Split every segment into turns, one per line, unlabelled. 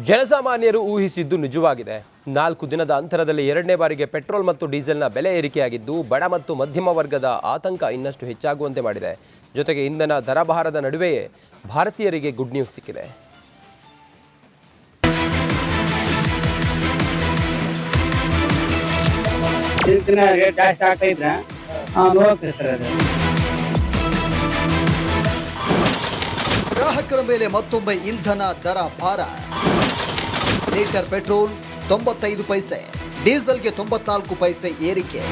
ಜನಸಾಮಾನ್ಯರು ಊಹಿಸಿದ್ದು ನಿಜವಾಗಿದೆ. 4 ದಿನದ ಅಂತರದಲ್ಲಿ ಎರಡನೇ ಬಾರಿಗೆ ಪೆಟ್ರೋಲ್ ಮತ್ತು ಡೀಸೆಲ್ನ ಬೆಲೆ ಏರಿಕೆಯಾಗಿದ್ದು ಬಡ ಮತ್ತು ಮಧ್ಯಮ ವರ್ಗದ ಆತಂಕ ಇನ್ನಷ್ಟು ಹೆಚ್ಚಾಗುವಂತೆ ಮಾಡಿದೆ. ಜೊತೆಗೆ ಇಂಧನ ದರಭಾರದ ನಡುವೆಯೇ ಭಾರತೀಯರಿಗೆ ಗುಡ್ ನ್ಯೂಸ್ ಸಿಕ್ಕಿದೆ.
ಗ್ರಾಹಕರ ಮೇಲೆ ಮತ್ತೊಮ್ಮೆ ಇಂಧನ ದರ ಭಾರ. ಲೀಟರ್ ಪೆಟ್ರೋಲ್ 95 ಪೈಸೆ, ಡೀಸೆಲ್ಗೆ 94 ಪೈಸೆ ಏರಿಕೆ.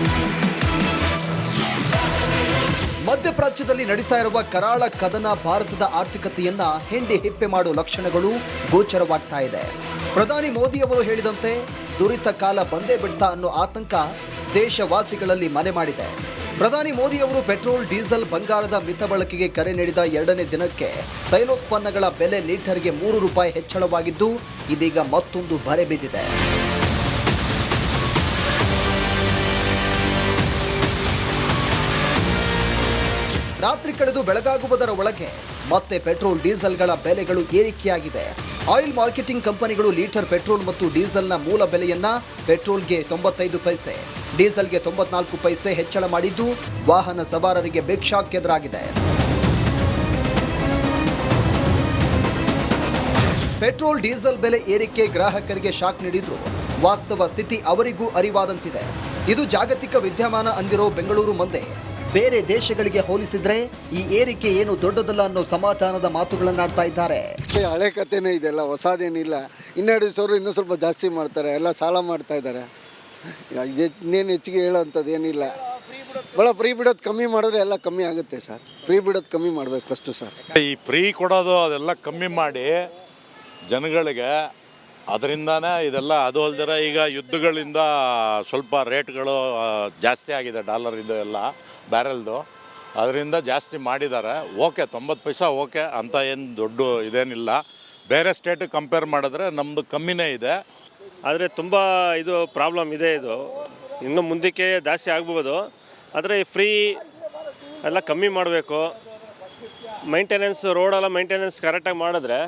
ಮಧ್ಯಪ್ರಾಚ್ಯದಲ್ಲಿ ನಡೀತಾ ಇರುವ ಕರಾಳ ಕದನ ಭಾರತದ ಆರ್ಥಿಕತೆಯನ್ನ ಹಿಂಡಿ ಹಿಪ್ಪೆ ಮಾಡುವ ಲಕ್ಷಣಗಳು ಗೋಚರವಾಗ್ತಾ ಇದೆ. ಪ್ರಧಾನಿ ಮೋದಿ ಅವರು ಹೇಳಿದಂತೆ ದುರಿತ ಕಾಲ ಬಂದೇ ಬಿಡ್ತಾ ಅನ್ನೋ ಆತಂಕ ದೇಶವಾಸಿಗಳಲ್ಲಿ ಮನೆ ಮಾಡಿದೆ. ಪ್ರಧಾನಿ ಮೋದಿ ಅವರು ಪೆಟ್ರೋಲ್, ಡೀಸೆಲ್, ಬಂಗಾರದ ಮಿತ ಬಳಕೆಗೆ ಕರೆ ನೀಡಿದ 2ನೇ ದಿನಕ್ಕೆ ತೈಲೋತ್ಪನ್ನಗಳ ಬೆಲೆ ಲೀಟರ್ಗೆ ₹3 ಹೆಚ್ಚಳವಾಗಿದ್ದು ಇದೀಗ ಮತ್ತೊಂದು ಬರೆ ಬಿದ್ದಿದೆ. ರಾತ್ರಿ ಕಳೆದು ಬೆಳಗಾಗುವುದರ ಒಳಗೆ ಮತ್ತೆ ಪೆಟ್ರೋಲ್, ಡೀಸೆಲ್ಗಳ ಬೆಲೆಗಳು ಏರಿಕೆಯಾಗಿವೆ. ಆಯಿಲ್ ಮಾರ್ಕೆಟಿಂಗ್ ಕಂಪನಿಗಳು ಲೀಟರ್ ಪೆಟ್ರೋಲ್ ಮತ್ತು ಡೀಸೆಲ್ನ ಮೂಲ ಬೆಲೆಯನ್ನ ಪೆಟ್ರೋಲ್ಗೆ 95 ಪೈಸೆ, ಡೀಸೆಲ್ಗೆ 94 ಪೈಸೆ ಹೆಚ್ಚಳ ಮಾಡಿದ್ದು ವಾಹನ ಸವಾರರಿಗೆ ಬಿಗ್ ಶಾಕ್ ಎದುರಾಗಿದೆ. ಪೆಟ್ರೋಲ್, ಡೀಸೆಲ್ ಬೆಲೆ ಏರಿಕೆ ಗ್ರಾಹಕರಿಗೆ ಶಾಕ್ ನೀಡಿದ್ರು ವಾಸ್ತವ ಸ್ಥಿತಿ ಅವರಿಗೂ ಅರಿವಾದಂತಿದೆ. ಇದು ಜಾಗತಿಕ ವಿದ್ಯಮಾನ ಅಂದಿರೋ ಬೆಂಗಳೂರು ಮುಂದೆ ಬೇರೆ ದೇಶಗಳಿಗೆ ಹೋಲಿಸಿದ್ರೆ ಈ ಏರಿಕೆ ಏನು ದೊಡ್ಡದಲ್ಲ ಅನ್ನೋ ಸಮಾಧಾನದ ಮಾತುಗಳನ್ನಾಡ್ತಾ ಇದ್ದಾರೆ.
ಹಳೆ ಕಥೆನೇ ಇದೆಲ್ಲ, ಹೊಸದೇನಿಲ್ಲ. 12 ಸಾವಿರ ಇನ್ನೂ ಸ್ವಲ್ಪ ಜಾಸ್ತಿ ಮಾಡ್ತಾರೆ, ಎಲ್ಲ ಸಾಲ ಮಾಡ್ತಾ ಇದ್ದಾರೆ. ಇನ್ನೇನು ಹೆಚ್ಚಿಗೆ ಹೇಳೋಂಥದ್ದು ಏನಿಲ್ಲ. ಭಾಳ ಫ್ರೀ ಬಿಡೋದು ಕಮ್ಮಿ ಮಾಡಿದ್ರೆ ಎಲ್ಲ ಕಮ್ಮಿ ಆಗುತ್ತೆ ಸರ್. ಫ್ರೀ ಬಿಡೋದು ಕಮ್ಮಿ ಮಾಡಬೇಕು ಫಸ್ಟು ಸರ್.
ಈ ಫ್ರೀ ಕೊಡೋದು ಅದೆಲ್ಲ ಕಮ್ಮಿ ಮಾಡಿ ಜನಗಳಿಗೆ, ಅದರಿಂದನೇ ಇದೆಲ್ಲ. ಅದು ಅಲ್ದಿರ ಈಗ ಯುದ್ಧಗಳಿಂದ ಸ್ವಲ್ಪ ರೇಟ್ಗಳು ಜಾಸ್ತಿ ಆಗಿದೆ, ಡಾಲರ್ ಇದು ಎಲ್ಲ ಬ್ಯಾರೆಲ್ದು, ಅದರಿಂದ ಜಾಸ್ತಿ ಮಾಡಿದ್ದಾರೆ. ಓಕೆ, 90 ಪೈಸೆ ಓಕೆ ಅಂತ ಏನು ದೊಡ್ಡ ಇದೇನಿಲ್ಲ. ಬೇರೆ ಸ್ಟೇಟಿಗೆ ಕಂಪೇರ್ ಮಾಡಿದ್ರೆ ನಮ್ಮದು ಕಮ್ಮಿನೇ ಇದೆ.
ಆದರೆ ತುಂಬ ಇದು ಪ್ರಾಬ್ಲಮ್ ಇದೆ. ಇದು ಇನ್ನು ಮುಂದಕ್ಕೆ ಜಾಸ್ತಿ ಆಗ್ಬೋದು. ಆದರೆ ಫ್ರೀ ಎಲ್ಲ ಕಮ್ಮಿ ಮಾಡಬೇಕು. ಮೈಂಟೆನೆನ್ಸ್, ರೋಡೆಲ್ಲ ಮೈಂಟೆನೆನ್ಸ್ ಕರೆಕ್ಟಾಗಿ ಮಾಡಿದ್ರೆ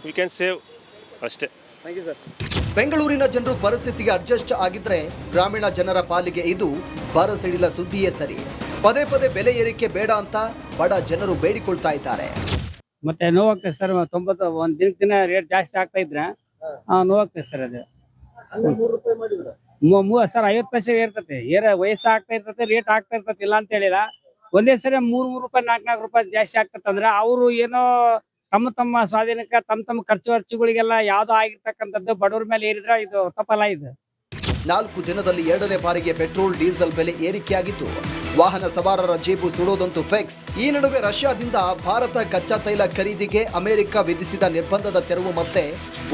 ವಿ ಕ್ಯಾನ್ ಸೇವ್ ಅಷ್ಟೇ. Thank you sir.
ಬೆಂಗಳೂರಿನ ಜನರು ಪರಿಸ್ಥಿತಿಗೆ ಅಡ್ಜಸ್ಟ್ ಆಗಿದ್ರೆ ಗ್ರಾಮೀಣ ಜನರ ಪಾಲಿಗೆ ಇದು ಬರಸಿಡಿಲ ಸುದ್ದಿಯೇ ಸರಿ. ಪದೇ ಪದೇ ಬೆಲೆ ಏರಿಕೆ ಬೇಡ ಅಂತ ಬಡ ಜನರು ಬೇಡಿಕೊಳ್ತಾ ಇದ್ದಾರೆ.
ಮತ್ತೆ ನೋವಾಗ್ತದೆ ಸರ್. 90 ಒಂದು ದಿನ ರೇಟ್ ಜಾಸ್ತಿ ಆಗ್ತಾ ಇದ್ರೆ ನೋವಾಗ್ತದೆ ಸರ್. ಅದು ಸರ್ 50 ಪೈಸೆ ಇರ್ತದೆ. ವಯಸ್ಸು ಆಗ್ತಾ ಇರ್ತದೆ, ರೇಟ್ ಆಗ್ತಾ ಇರ್ತದೆ, ಇಲ್ಲ ಅಂತ ಹೇಳಿಲ್ಲ. ಒಂದೇ ಸರಿ ₹3 ₹4 ಜಾಸ್ತಿ ಆಗ್ತದಂದ್ರೆ ಅವರು ಏನೋ ತಮ್ಮ ಸ್ವಾಧೀನಕ್ಕೆ ತಮ್ಮ ಖರ್ಚುಗಳಿಗೆಲ್ಲ ಯಾವ್ದೋ ಆಗಿರ್ತಕ್ಕಂಥದ್ದು ಬಡವ್ರ ಮೇಲೆ ಏರಿದ್ರೆ ಇದು ತಪ್ಪಲ್ಲ. ಇದು
4 ದಿನದಲ್ಲಿ 2ನೇ ಬಾರಿಗೆ ಪೆಟ್ರೋಲ್, ಡೀಸೆಲ್ ಬೆಲೆ ಏರಿಕೆಯಾಗಿದ್ದು ವಾಹನ ಸವಾರರ ಜೇಬು ಸುಡೋದಂತೂ ಫಿಕ್ಸ್. ಈ ನಡುವೆ ರಷ್ಯಾದಿಂದ ಭಾರತ ಕಚ್ಚಾ ತೈಲ ಖರೀದಿಗೆ ಅಮೆರಿಕ ವಿಧಿಸಿದ ನಿರ್ಬಂಧದ ತೆರವು ಮತ್ತೆ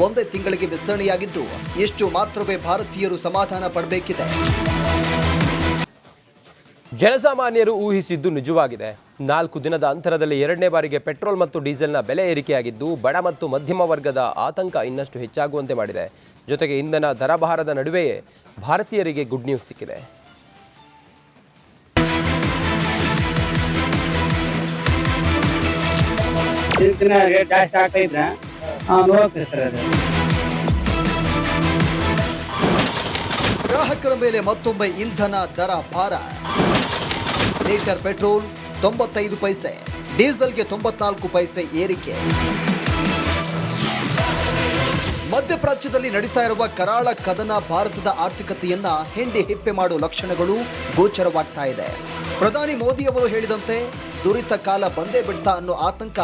ಒಂದೇ ತಿಂಗಳಿಗೆ ವಿಸ್ತರಣೆಯಾಗಿದ್ದು ಇಷ್ಟು ಮಾತ್ರವೇ ಭಾರತೀಯರು ಸಮಾಧಾನ ಪಡಬೇಕಿದೆ.
ಜನಸಾಮಾನ್ಯರು ಊಹಿಸಿದ್ದು ನಿಜವಾಗಿದೆ. 4 ದಿನದ ಅಂತರದಲ್ಲಿ ಎರಡನೇ ಬಾರಿಗೆ ಪೆಟ್ರೋಲ್ ಮತ್ತು ಡೀಸೆಲ್ನ ಬೆಲೆ ಏರಿಕೆಯಾಗಿದ್ದು ಬಡ ಮತ್ತು ಮಧ್ಯಮ ವರ್ಗದ ಆತಂಕ ಇನ್ನಷ್ಟು ಹೆಚ್ಚಾಗುವಂತೆ ಮಾಡಿದೆ. ಜೊತೆಗೆ ಇಂಧನ ದರಭಾರದ ನಡುವೆಯೇ ಭಾರತೀಯರಿಗೆ ಗುಡ್ ನ್ಯೂಸ್ ಸಿಕ್ಕಿದೆ.
ಜಾಸ್ತಿ ಆಗ್ತಾ ಇದ್ರೆ ನೋವಾಗ್ತದೆ ಸರ್. ಅದು
ಗ್ರಾಹಕರ ಮೇಲೆ ಮತ್ತೊಮ್ಮೆ ಇಂಧನ ದರ ಭಾರ. ಲೀಟರ್ ಪೆಟ್ರೋಲ್ 95 ಪೈಸೆ, ಡೀಸೆಲ್ಗೆ 94 ಪೈಸೆ ಏರಿಕೆ. ಮಧ್ಯಪ್ರಾಚ್ಯದಲ್ಲಿ ನಡೀತಾ ಇರುವ ಕರಾಳ ಕದನ ಭಾರತದ ಆರ್ಥಿಕತೆಯನ್ನ ಹಿಂಡಿ ಹಿಪ್ಪೆ ಮಾಡುವ ಲಕ್ಷಣಗಳು ಗೋಚರವಾಗ್ತಾ ಇದೆ. ಪ್ರಧಾನಿ ಮೋದಿ ಅವರು ಹೇಳಿದಂತೆ ದುರಿತ ಕಾಲ ಬಂದೇ ಬಿಡ್ತಾ ಅನ್ನೋ ಆತಂಕ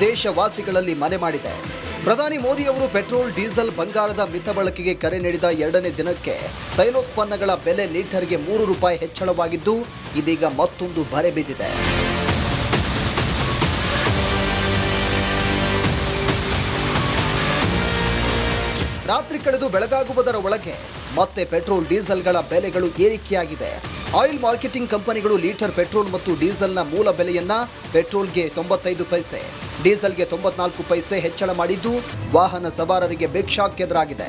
ದೇಶವಾಸಿಗಳಲ್ಲಿ ಮನೆ ಮಾಡಿದೆ. ಪ್ರಧಾನಿ ಮೋದಿ ಅವರು ಪೆಟ್ರೋಲ್, ಡೀಸೆಲ್, ಬಂಗಾರದ ಮಿತ ಬಳಕೆಗೆ ಕರೆ ನೀಡಿದ 2ನೇ ದಿನಕ್ಕೆ ತೈಲೋತ್ಪನ್ನಗಳ ಬೆಲೆ ಲೀಟರ್ಗೆ ₹3 ಹೆಚ್ಚಳವಾಗಿದ್ದು ಇದೀಗ ಮತ್ತೊಂದು ಬರೆ ಬಿದ್ದಿದೆ. ರಾತ್ರಿ ಕಳೆದು ಬೆಳಗಾಗುವುದರ ಒಳಗೆ ಮತ್ತೆ ಪೆಟ್ರೋಲ್, ಡೀಸೆಲ್ಗಳ ಬೆಲೆಗಳು ಏರಿಕೆಯಾಗಿವೆ. ಆಯಿಲ್ ಮಾರ್ಕೆಟಿಂಗ್ ಕಂಪನಿಗಳು ಲೀಟರ್ ಪೆಟ್ರೋಲ್ ಮತ್ತು ಡೀಸೆಲ್ನ ಮೂಲ ಬೆಲೆಯನ್ನ ಪೆಟ್ರೋಲ್ಗೆ 95 ಪೈಸೆ, ಡೀಸೆಲ್ಗೆ 94 ಪೈಸೆ ಹೆಚ್ಚಳ ಮಾಡಿದ್ದು ವಾಹನ ಸವಾರರಿಗೆ ಬಿಗ್ ಶಾಕ್ ಎದುರಾಗಿದೆ.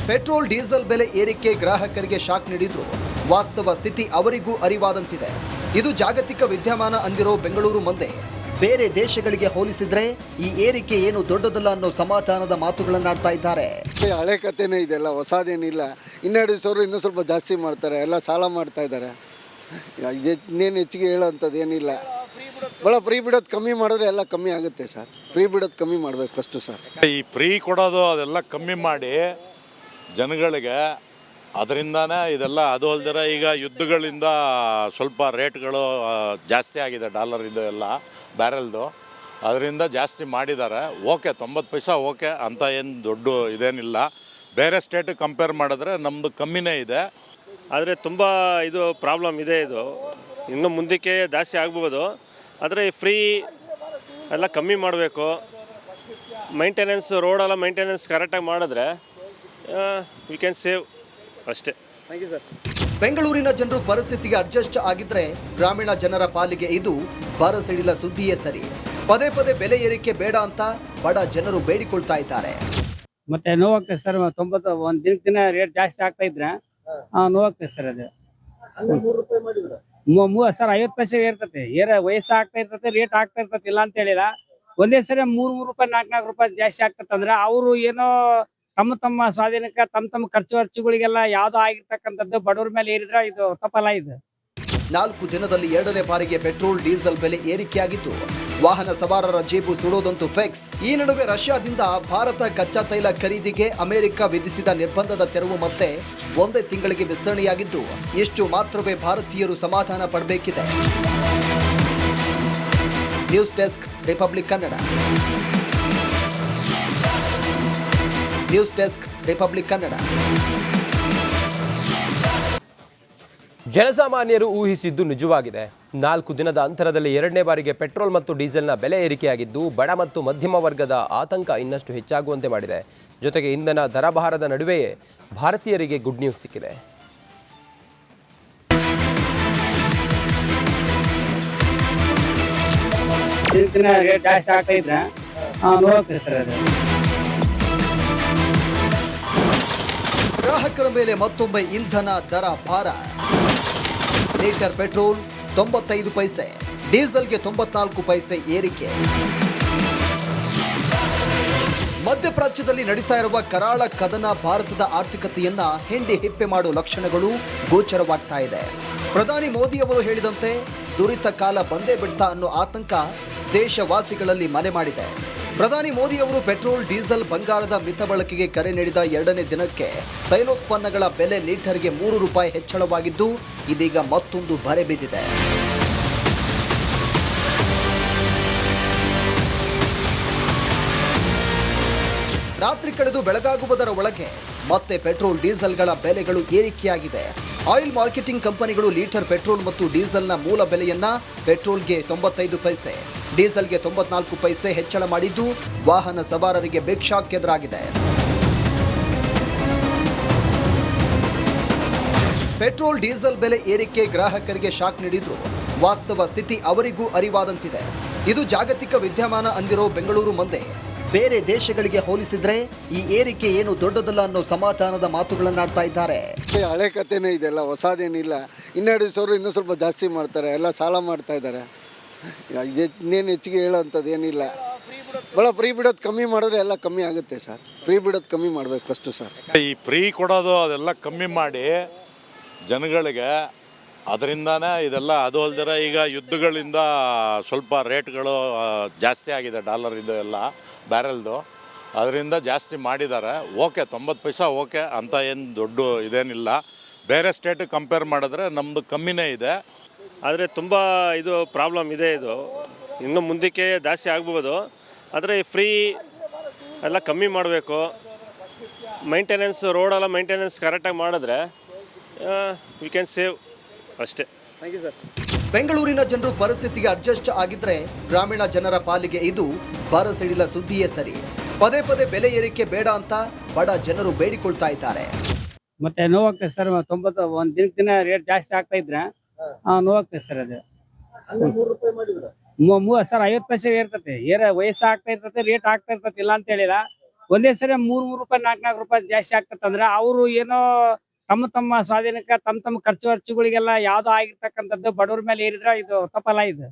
ಪೆಟ್ರೋಲ್, ಡೀಸೆಲ್ ಬೆಲೆ ಏರಿಕೆ ಗ್ರಾಹಕರಿಗೆ ಶಾಕ್ ನೀಡಿದ್ರು ವಾಸ್ತವ ಸ್ಥಿತಿ ಅವರಿಗೂ ಅರಿವಾದಂತಿದೆ. ಇದು ಜಾಗತಿಕ ವಿದ್ಯಮಾನ ಅಂದಿರೋ ಬೆಂಗಳೂರು ಮುಂದೆ ಬೇರೆ ದೇಶಗಳಿಗೆ ಹೋಲಿಸಿದ್ರೆ ಈ ಏರಿಕೆ ಏನು ದೊಡ್ಡದಲ್ಲ ಅನ್ನೋ ಸಮಾಧಾನದ ಮಾತುಗಳನ್ನಾಡ್ತಾ ಇದ್ದಾರೆ.
ಹಳೆ ಕಥೆನೇ ಇದೆಲ್ಲ, ಹೊಸದೇನಿಲ್ಲ. ಇನ್ನೆರಡು ಸಾವಿರ ಇನ್ನೂ ಸ್ವಲ್ಪ ಜಾಸ್ತಿ ಮಾಡ್ತಾರೆ, ಎಲ್ಲ ಸಾಲ ಮಾಡ್ತಾ ಇದ್ದಾರೆ. ಇನ್ನೇನು ಹೆಚ್ಚಿಗೆ ಹೇಳೋಂಥದ್ದು ಏನಿಲ್ಲ. ಭಾಳ ಫ್ರೀ ಬಿಡೋದು ಕಮ್ಮಿ ಮಾಡಿದ್ರೆ ಎಲ್ಲ ಕಮ್ಮಿ ಆಗುತ್ತೆ ಸರ್. ಫ್ರೀ ಬಿಡೋದು ಕಮ್ಮಿ ಮಾಡಬೇಕು ಫಸ್ಟು ಸರ್.
ಈ ಫ್ರೀ ಕೊಡೋದು ಅದೆಲ್ಲ ಕಮ್ಮಿ ಮಾಡಿ ಜನಗಳಿಗೆ, ಅದರಿಂದಾನೇ ಇದೆಲ್ಲ. ಅದು ಅಲ್ದಿರ ಈಗ ಯುದ್ಧಗಳಿಂದ ಸ್ವಲ್ಪ ರೇಟ್ಗಳು ಜಾಸ್ತಿ ಆಗಿದೆ, ಡಾಲರ್ ಇದು ಎಲ್ಲ ಬ್ಯಾರೆಲ್ದು. ಅದರಿಂದ ಜಾಸ್ತಿ ಮಾಡಿದ್ದಾರೆ. ಓಕೆ, 90 ಪೈಸಾ ಓಕೆ ಅಂತ ಏನು ದೊಡ್ಡ ಇದೇನಿಲ್ಲ. ಬೇರೆ ಸ್ಟೇಟಿಗೆ ಕಂಪೇರ್ ಮಾಡಿದ್ರೆ ನಮ್ಮದು ಕಮ್ಮಿನೇ ಇದೆ.
ಆದರೆ ತುಂಬ ಇದು ಪ್ರಾಬ್ಲಮ್ ಇದೆ. ಇದು ಇನ್ನು ಮುಂದಕ್ಕೆ ಜಾಸ್ತಿ ಆಗ್ಬೋದು. ಆದರೆ ಫ್ರೀ ಎಲ್ಲ ಕಮ್ಮಿ ಮಾಡಬೇಕು. ಮೈಂಟೆನೆನ್ಸ್, ರೋಡೆಲ್ಲ ಮೈಂಟೆನೆನ್ಸ್ ಕರೆಕ್ಟಾಗಿ ಮಾಡಿದ್ರೆ ವಿ ಕ್ಯಾನ್ ಸೇವ್ ಅಷ್ಟೇ. Thank you sir.
ಬೆಂಗಳೂರಿನ ಜನರು ಪರಿಸ್ಥಿತಿಗೆ ಅಡ್ಜಸ್ಟ್ ಆಗಿದ್ರೆ ಗ್ರಾಮೀಣ ಜನರ ಪಾಲಿಗೆ ಇದು ಬರಸಿಡಿಲ ಸುದ್ದಿಯೇ ಸರಿ. ಪದೇ ಪದೇ ಬೆಲೆ ಏರಿಕೆ ಬೇಡ ಅಂತ ಬಡ ಜನರು ಬೇಡಿಕೊಳ್ತಾ ಇದ್ದಾರೆ.
ಮತ್ತೆ ನೋವಾಗ್ತದೆ ಸರ್. 90 ಒಂದ್ ದಿನ ರೇಟ್ ಜಾಸ್ತಿ ಆಗ್ತಾ ಇದ್ರೆ ನೋವಾಗ್ತದೆ ಸರ್. ಅದು ಸರ್ 50 ಪೈಸೆ ಏರ್ತತೆ. ವಯಸ್ಸು ಆಗ್ತಾ ಇರ್ತತೆ, ರೇಟ್ ಆಗ್ತಾ ಇರ್ತತೆ, ಇಲ್ಲ ಅಂತ ಹೇಳಿಲ್ಲ. ಒಂದೇ ಸರಿ 3 ರೂಪಾಯಿ 4 ರೂಪಾಯಿ ಜಾಸ್ತಿ ಆಗ್ತದಂದ್ರೆ ಅವರು ಏನೋ ತಮ್ಮ ಸ್ವಾಧೀನಕ್ಕೆ ತಮ್ಮ ಖರ್ಚುಗಳಿಗೆಲ್ಲ ಯಾವ್ದೋ ಆಗಿರ್ತಕ್ಕಂಥದ್ದು ಬಡವ್ರ ಮೇಲೆ ಏರಿದ್ರೆ ಇದು ತಪ್ಪಲ್ಲ. ಇದು
4 ದಿನದಲ್ಲಿ 2ನೇ ಬಾರಿಗೆ ಪೆಟ್ರೋಲ್ ಡೀಸೆಲ್ ಬೆಲೆ ಏರಿಕೆಯಾಗಿದ್ದು ವಾಹನ ಸವಾರರ ಜೇಬು ಸುಡೋದಂತೂ ಫಿಕ್ಸ್. ಈ ನಡುವೆ ರಷ್ಯಾದಿಂದ ಭಾರತ ಕಚ್ಚಾ ತೈಲ ಖರೀದಿಗೆ ಅಮೆರಿಕ ವಿಧಿಸಿದ ನಿರ್ಬಂಧದ ತೆರವು ಮತ್ತೆ ಒಂದೇ ತಿಂಗಳಿಗೆ ವಿಸ್ತರಣೆಯಾಗಿದ್ದು ಇಷ್ಟು ಮಾತ್ರವೇ ಭಾರತೀಯರು ಸಮಾಧಾನ ಪಡಬೇಕಿದೆ. News desk, Republic Kannada. News desk, Republic Kannada.
ಜನಸಾಮಾನ್ಯರು ಊಹಿಸಿದ್ದು ನಿಜವಾಗಿದೆ. 4 ದಿನದ ಅಂತರದಲ್ಲಿ 2ನೇ ಬಾರಿಗೆ ಪೆಟ್ರೋಲ್ ಮತ್ತು ಡೀಸೆಲ್ನ ಬೆಲೆ ಏರಿಕೆಯಾಗಿದ್ದು ಬಡ ಮತ್ತು ಮಧ್ಯಮ ವರ್ಗದ ಆತಂಕ ಇನ್ನಷ್ಟು ಹೆಚ್ಚಾಗುವಂತೆ ಮಾಡಿದೆ. ಜೊತೆಗೆ ಇಂಧನ ದರಭಾರದ ನಡುವೆಯೇ ಭಾರತೀಯರಿಗೆ ಗುಡ್ ನ್ಯೂಸ್ ಸಿಕ್ಕಿದೆ.
ರೇಟ್ ಜಾಸ್ತಿ ಆಗ್ತಾ ಇದ್ರೆ ನೋವಾಗ್ತದೆ ಸರ್. ಅದು
ಗ್ರಾಹಕರ ಮೇಲೆ ಮತ್ತೊಮ್ಮೆ ಇಂಧನ ದರ ಭಾರ. ಲೀಟರ್ ಪೆಟ್ರೋಲ್ 95 ಪೈಸೆ, ಡೀಸೆಲ್ಗೆ 94 ಪೈಸೆ ಏರಿಕೆ. ಮಧ್ಯಪ್ರಾಚ್ಯದಲ್ಲಿ ನಡೀತಾ ಇರುವ ಕರಾಳ ಕದನ ಭಾರತದ ಆರ್ಥಿಕತೆಯನ್ನ ಹಿಂಡಿ ಹಿಪ್ಪೆ ಮಾಡುವ ಲಕ್ಷಣಗಳು ಗೋಚರವಾಗ್ತಾ ಇದೆ. ಪ್ರಧಾನಿ ಮೋದಿ ಅವರು ಹೇಳಿದಂತೆ ದುರಿತ ಕಾಲ ಬಂದೇ ಬಿಡ್ತಾ ಅನ್ನೋ ಆತಂಕ ದೇಶವಾಸಿಗಳಲ್ಲಿ ಮನೆ ಮಾಡಿದೆ. ಪ್ರಧಾನಿ ಮೋದಿ ಅವರು ಪೆಟ್ರೋಲ್, ಡೀಸೆಲ್, ಬಂಗಾರದ ಮಿತ ಬಳಕೆಗೆ ಕರೆ ನೀಡಿದ 2ನೇ ದಿನಕ್ಕೆ ತೈಲೋತ್ಪನ್ನಗಳ ಬೆಲೆ ಲೀಟರ್ಗೆ 3 ರೂಪಾಯಿ ಹೆಚ್ಚಳವಾಗಿದ್ದು ಇದೀಗ ಮತ್ತೊಂದು ಬರೆ ಬಿದ್ದಿದೆ. ರಾತ್ರಿ ಕಳೆದು ಬೆಳಗಾಗುವುದರ ಒಳಗೆ ಮತ್ತೆ ಪೆಟ್ರೋಲ್, ಡೀಸೆಲ್ಗಳ ಬೆಲೆಗಳು ಏರಿಕೆಯಾಗಿದೆ. ಆಯಿಲ್ ಮಾರ್ಕೆಟಿಂಗ್ ಕಂಪನಿಗಳು ಲೀಟರ್ ಪೆಟ್ರೋಲ್ ಮತ್ತು ಡೀಸೆಲ್ನ ಮೂಲ ಬೆಲೆಯನ್ನ ಪೆಟ್ರೋಲ್ಗೆ 95 ಪೈಸೆ, ಡೀಸೆಲ್ಗೆ 94 ಪೈಸೆ ಹೆಚ್ಚಳ ಮಾಡಿದ್ದು ವಾಹನ ಸವಾರರಿಗೆ ಬಿಗ್ ಶಾಕ್ ಎದುರಾಗಿದೆ. ಪೆಟ್ರೋಲ್, ಡೀಸೆಲ್ ಬೆಲೆ ಏರಿಕೆ ಗ್ರಾಹಕರಿಗೆ ಶಾಕ್ ನೀಡಿದ್ರು ವಾಸ್ತವ ಸ್ಥಿತಿ ಅವರಿಗೂ ಅರಿವಾದಂತಿದೆ. ಇದು ಜಾಗತಿಕ ವಿದ್ಯಮಾನ ಅಂದಿರೋ ಬೆಂಗಳೂರು ಮುಂದೆ ಬೇರೆ ದೇಶಗಳಿಗೆ ಹೋಲಿಸಿದ್ರೆ ಈ ಏರಿಕೆ ಏನು ದೊಡ್ಡದಲ್ಲ ಅನ್ನೋ ಸಮಾಧಾನದ ಮಾತುಗಳನ್ನಾಡ್ತಾ ಇದ್ದಾರೆ.
ಹಳೆ ಕಥೆನೇ ಇದೆಲ್ಲ, ಹೊಸದೇನಿಲ್ಲ. ಇನ್ನೆರಡು ಸಾವಿರ ಇನ್ನೂ ಸ್ವಲ್ಪ ಜಾಸ್ತಿ ಮಾಡ್ತಾರೆ, ಎಲ್ಲ ಸಾಲ ಮಾಡ್ತಾ ಇದ್ದಾರೆ. ಇನ್ನೇನು ಹೆಚ್ಚಿಗೆ ಹೇಳೋಂಥದ್ದು ಏನಿಲ್ಲ. ಭಾಳ ಫ್ರೀ ಬಿಡೋದು ಕಮ್ಮಿ ಮಾಡಿದ್ರೆ ಎಲ್ಲ ಕಮ್ಮಿ ಆಗುತ್ತೆ ಸರ್. ಫ್ರೀ ಬಿಡೋದು ಕಮ್ಮಿ ಮಾಡಬೇಕು ಫಸ್ಟು ಸರ್.
ಈ ಫ್ರೀ ಕೊಡೋದು ಅದೆಲ್ಲ ಕಮ್ಮಿ ಮಾಡಿ ಜನಗಳಿಗೆ, ಅದರಿಂದಾನೇ ಇದೆಲ್ಲ. ಅದು ಅಲ್ದಿರ ಈಗ ಯುದ್ಧಗಳಿಂದ ಸ್ವಲ್ಪ ರೇಟ್ಗಳು ಜಾಸ್ತಿ ಆಗಿದೆ, ಡಾಲರ್ ಇದು ಎಲ್ಲ ಬ್ಯಾರೆಲ್ದು. ಅದರಿಂದ ಜಾಸ್ತಿ ಮಾಡಿದ್ದಾರೆ. ಓಕೆ, 90 ಪೈಸಾ ಓಕೆ ಅಂತ ಏನು ದೊಡ್ಡ ಇದೇನಿಲ್ಲ. ಬೇರೆ ಸ್ಟೇಟಿಗೆ ಕಂಪೇರ್ ಮಾಡಿದ್ರೆ ನಮ್ಮದು ಕಮ್ಮಿನೇ ಇದೆ.
ಆದರೆ ತುಂಬ ಇದು ಪ್ರಾಬ್ಲಮ್ ಇದೆ. ಇದು ಇನ್ನು ಮುಂದಕ್ಕೆ ಜಾಸ್ತಿ ಆಗ್ಬೋದು. ಆದರೆ ಫ್ರೀ ಎಲ್ಲ ಕಮ್ಮಿ ಮಾಡಬೇಕು. ಮೈಂಟೆನೆನ್ಸ್, ರೋಡೆಲ್ಲ ಮೈಂಟೆನೆನ್ಸ್ ಕರೆಕ್ಟಾಗಿ ಮಾಡಿದ್ರೆ ವಿ ಕ್ಯಾನ್ ಸೇವ್ ಅಷ್ಟೇ. Thank you sir.
ಬೆಂಗಳೂರಿನ ಜನರು ಪರಿಸ್ಥಿತಿಗೆ ಅಡ್ಜಸ್ಟ್ ಆಗಿದ್ರೆ ಗ್ರಾಮೀಣ ಜನರ ಪಾಲಿಗೆ ಇದು ಬರಸಿಡಿಲ ಸುದ್ದಿಯೇ ಸರಿ. ಪದೇ ಪದೇ ಬೆಲೆ ಏರಿಕೆ ಬೇಡ ಅಂತ ಬಡ ಜನರು ಬೇಡಿಕೊಳ್ತಾ ಇದ್ದಾರೆ.
ಮತ್ತೆ ನೋವಾಗ್ತದೆ ಸರ್. 90 ಒಂದ್ ದಿನ ರೇಟ್ ಜಾಸ್ತಿ ಆಗ್ತಾ ಇದ್ರೆ ನೋವಾಗ್ತದೆ ಸರ್. ಅದು ಸರ್ 50 ಪೈಸೆ ಏರ್ತತೆ. ವಯಸ್ಸು ಆಗ್ತಾ ಇರ್ತತೆ, ರೇಟ್ ಆಗ್ತಾ ಇರ್ತತೆ, ಇಲ್ಲ ಅಂತ ಹೇಳಿಲ್ಲ. ಒಂದೇ ಸರಿ 3 ರೂಪಾಯಿ 4 ರೂಪಾಯಿ ಜಾಸ್ತಿ ಆಗ್ತದಂದ್ರೆ ಅವರು ಏನೋ ತಮ್ಮ ಸ್ವಾಧೀನಕ್ಕೆ ತಮ್ಮ ಖರ್ಚುಗಳಿಗೆಲ್ಲ ಯಾವ್ದೋ ಆಗಿರ್ತಕ್ಕಂಥದ್ದು ಬಡವ್ರ ಮೇಲೆ ಏರಿದ್ರೆ ಇದು ತಪ್ಪಲ್ಲ. ಇದು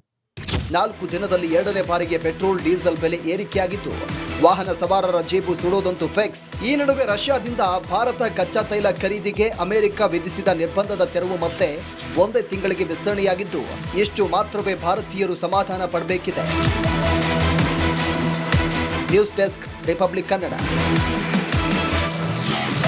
4 ದಿನದಲ್ಲಿ 2ನೇ ಬಾರಿಗೆ ಪೆಟ್ರೋಲ್ ಡೀಸೆಲ್ ಬೆಲೆ ಏರಿಕೆಯಾಗಿದ್ದು ವಾಹನ ಸವಾರರ ಜೇಬು ಸುಡೋದಂತೂ ಫಿಕ್ಸ್. ಈ ನಡುವೆ ರಷ್ಯಾದಿಂದ ಭಾರತ ಕಚ್ಚಾ ತೈಲ ಖರೀದಿಗೆ ಅಮೆರಿಕ ವಿಧಿಸಿದ ನಿರ್ಬಂಧದ ತೆರವು ಮತ್ತೆ 1 ತಿಂಗಳಿಗೆ ವಿಸ್ತರಣೆಯಾಗಿದ್ದು ಇಷ್ಟು ಮಾತ್ರವೇ ಭಾರತೀಯರು ಸಮಾಧಾನ ಪಡಬೇಕಿದೆ. News desk, Republic Kannada.